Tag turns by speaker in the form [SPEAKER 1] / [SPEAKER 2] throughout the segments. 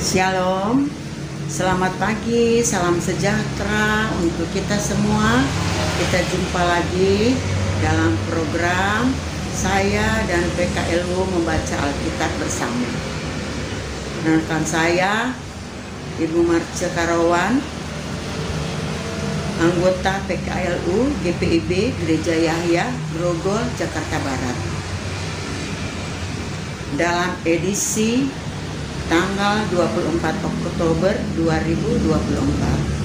[SPEAKER 1] Shalom, selamat pagi, salam sejahtera untuk kita semua. Kita jumpa lagi dalam program saya dan PKLU membaca Alkitab bersama. Rekan saya, Ibu Marce Karawan, anggota PKLU GPIB Gereja Yahya, Grogol, Jakarta Barat. Dalam edisi tanggal 24 Oktober 2024.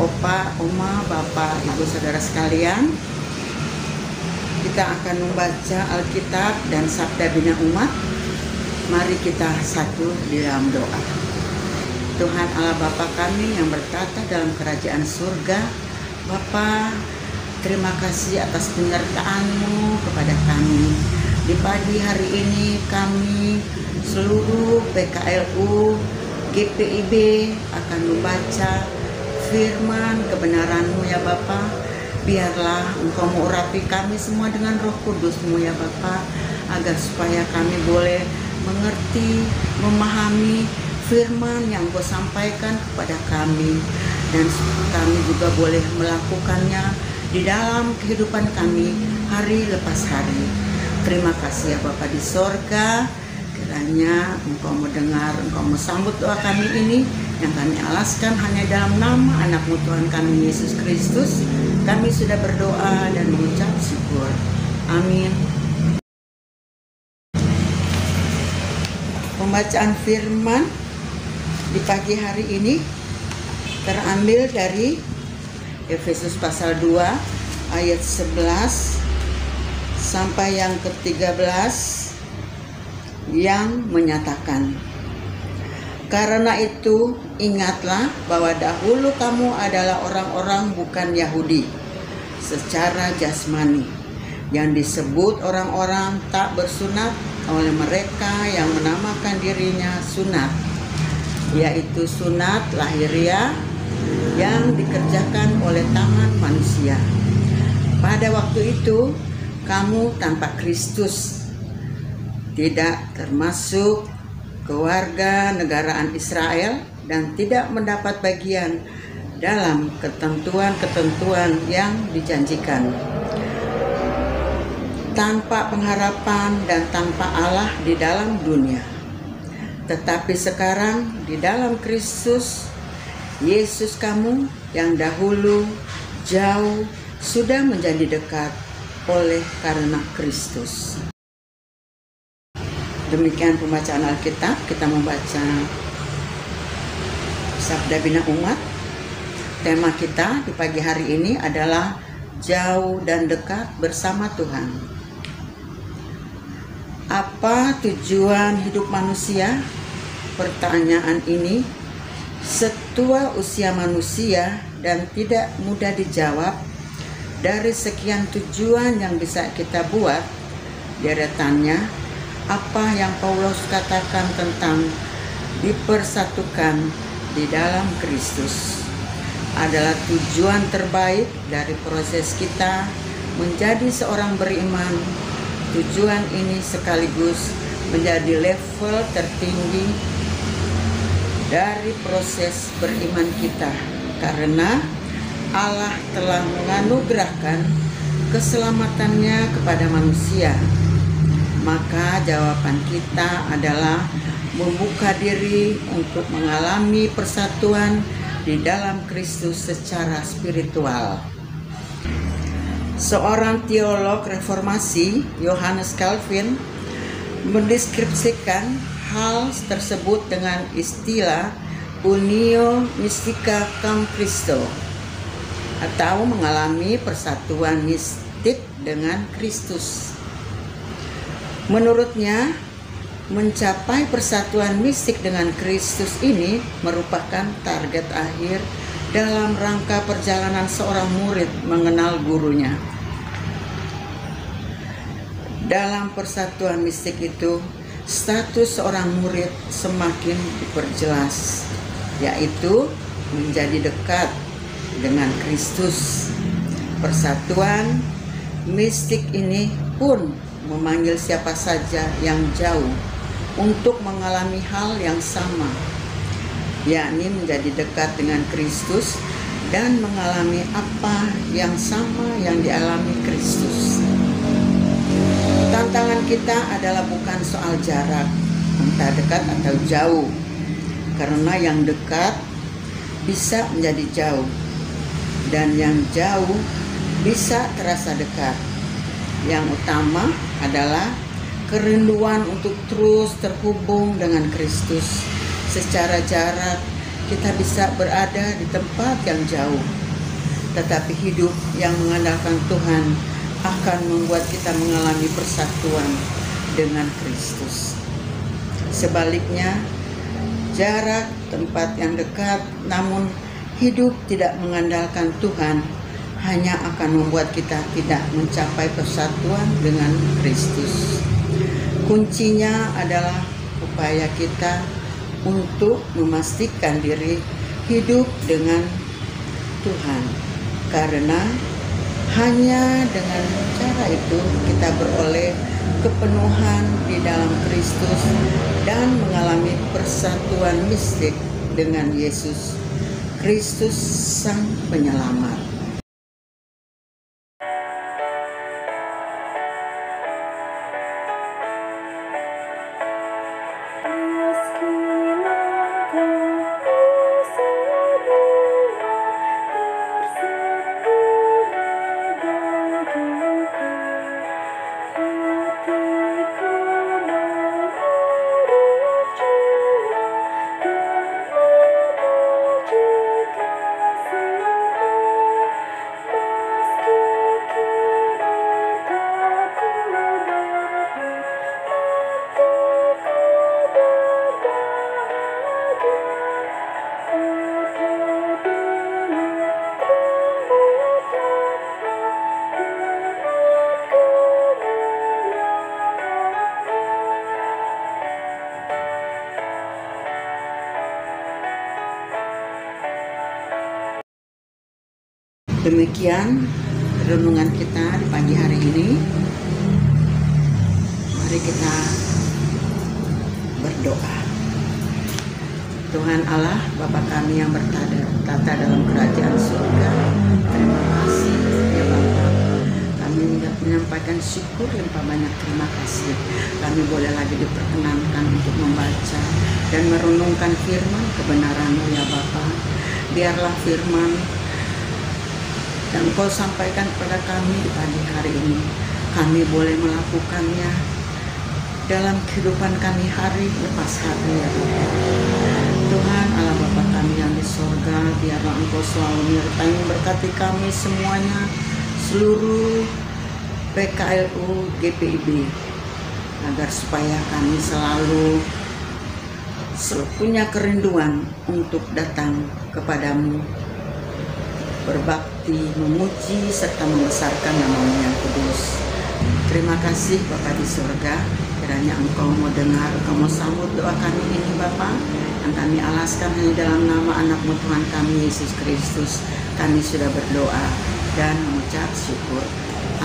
[SPEAKER 1] Opa, Oma, Bapak, Ibu, Saudara sekalian, kita akan membaca Alkitab dan Sabda Bina Umat. Mari kita satu di dalam doa. Tuhan Allah Bapa kami yang bertata dalam kerajaan surga, Bapa, terima kasih atas penyertaan-Mu kepada kami. Di pagi hari ini kami seluruh PKLU GPIB akan membaca firman kebenaran-Mu ya Bapa. Biarlah Engkau mengurapi kami semua dengan Roh Kudus-Mu ya Bapa, agar supaya kami boleh mengerti, memahami firman yang Engkau sampaikan kepada kami, dan kami juga boleh melakukannya di dalam kehidupan kami hari lepas hari. Terima kasih ya Bapa di sorga, kiranya Engkau mendengar, Engkau mesambut doa kami ini yang kami alaskan hanya dalam nama anak-Mu Tuhan kami Yesus Kristus. Kami sudah berdoa dan mengucap syukur. Amin. Pembacaan firman di pagi hari ini terambil dari Efesus pasal 2 ayat 11 sampai yang ke-13 yang menyatakan, karena itu ingatlah bahwa dahulu kamu adalah orang-orang bukan Yahudi secara jasmani, yang disebut orang-orang tak bersunat oleh mereka yang menamakan dirinya sunat, yaitu sunat lahiriah yang dikerjakan oleh tangan manusia. Pada waktu itu kamu tanpa Kristus, tidak termasuk keluarga negaraan Israel, dan tidak mendapat bagian dalam ketentuan-ketentuan yang dijanjikan, tanpa pengharapan dan tanpa Allah di dalam dunia. Tetapi sekarang di dalam Kristus Yesus, kamu yang dahulu jauh sudah menjadi dekat oleh karena Kristus. Demikian pembacaan Alkitab. Kita membaca Sabda Bina Umat. Tema kita di pagi hari ini adalah jauh dan dekat bersama Tuhan. Apa tujuan hidup manusia? Pertanyaan ini setua usia manusia dan tidak mudah dijawab. Dari sekian tujuan yang bisa kita buat, deretannya apa yang Paulus katakan tentang dipersatukan di dalam Kristus adalah tujuan terbaik dari proses kita menjadi seorang beriman. Tujuan ini sekaligus menjadi level tertinggi dari proses beriman kita, karena Allah telah menganugerahkan keselamatannya kepada manusia. Maka jawaban kita adalah membuka diri untuk mengalami persatuan di dalam Kristus secara spiritual. Seorang teolog reformasi, Johannes Calvin, mendeskripsikan hal tersebut dengan istilah unio mystica cum Christo, atau mengalami persatuan mistik dengan Kristus. Menurutnya, mencapai persatuan mistik dengan Kristus ini merupakan target akhir dalam rangka perjalanan seorang murid mengenal gurunya. Dalam persatuan mistik itu, status seorang murid semakin diperjelas, yaitu menjadi dekat dengan Kristus. Persatuan mistik ini pun memanggil siapa saja yang jauh untuk mengalami hal yang sama, yakni menjadi dekat dengan Kristus dan mengalami apa yang sama yang dialami Kristus. Tantangan kita adalah bukan soal jarak, entah dekat atau jauh, karena yang dekat bisa menjadi jauh, dan yang jauh bisa terasa dekat. Yang utama adalah kerinduan untuk terus terhubung dengan Kristus. Secara jarak, kita bisa berada di tempat yang jauh, tetapi hidup yang mengandalkan Tuhan akan membuat kita mengalami persatuan dengan Kristus. Sebaliknya, jarak, tempat yang dekat, namun hidup tidak mengandalkan Tuhan, hanya akan membuat kita tidak mencapai persatuan dengan Kristus. Kuncinya adalah upaya kita untuk memastikan diri hidup dengan Tuhan, karena hanya dengan cara itu kita beroleh kepenuhan di dalam Kristus dan mengalami persatuan mistik dengan Yesus Kristus Sang Penyelamat. Demikian renungan kita di pagi hari ini. Mari kita berdoa. Tuhan Allah, Bapa kami yang bertata dalam kerajaan surga, terima kasih ya Bapa. Kami menyampaikan syukur limpah banyak terima kasih. Kami boleh lagi diperkenankan untuk membaca dan merenungkan firman kebenaran-Mu ya Bapa. Biarlah firman yang Kau sampaikan kepada kami di pagi hari ini, kami boleh melakukannya dalam kehidupan kami hari lepas hari ya Tuhan. Tuhan Allah Bapa kami yang di sorga, biarlah Engkau selalu menyertai memberkati kami semuanya, seluruh PKLU GPIB, agar supaya kami selalu punya kerinduan untuk datang kepadamu, berbakti, memuji, serta membesarkan nama-Mu yang kudus. Terima kasih Bapa di surga, kiranya Engkau mau dengar, Engkau mau sambut doa kami ini Bapa, yang kami alaskan hanya dalam nama anak-Mu Tuhan kami Yesus Kristus. Kami sudah berdoa dan mengucap syukur.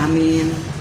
[SPEAKER 1] Amin.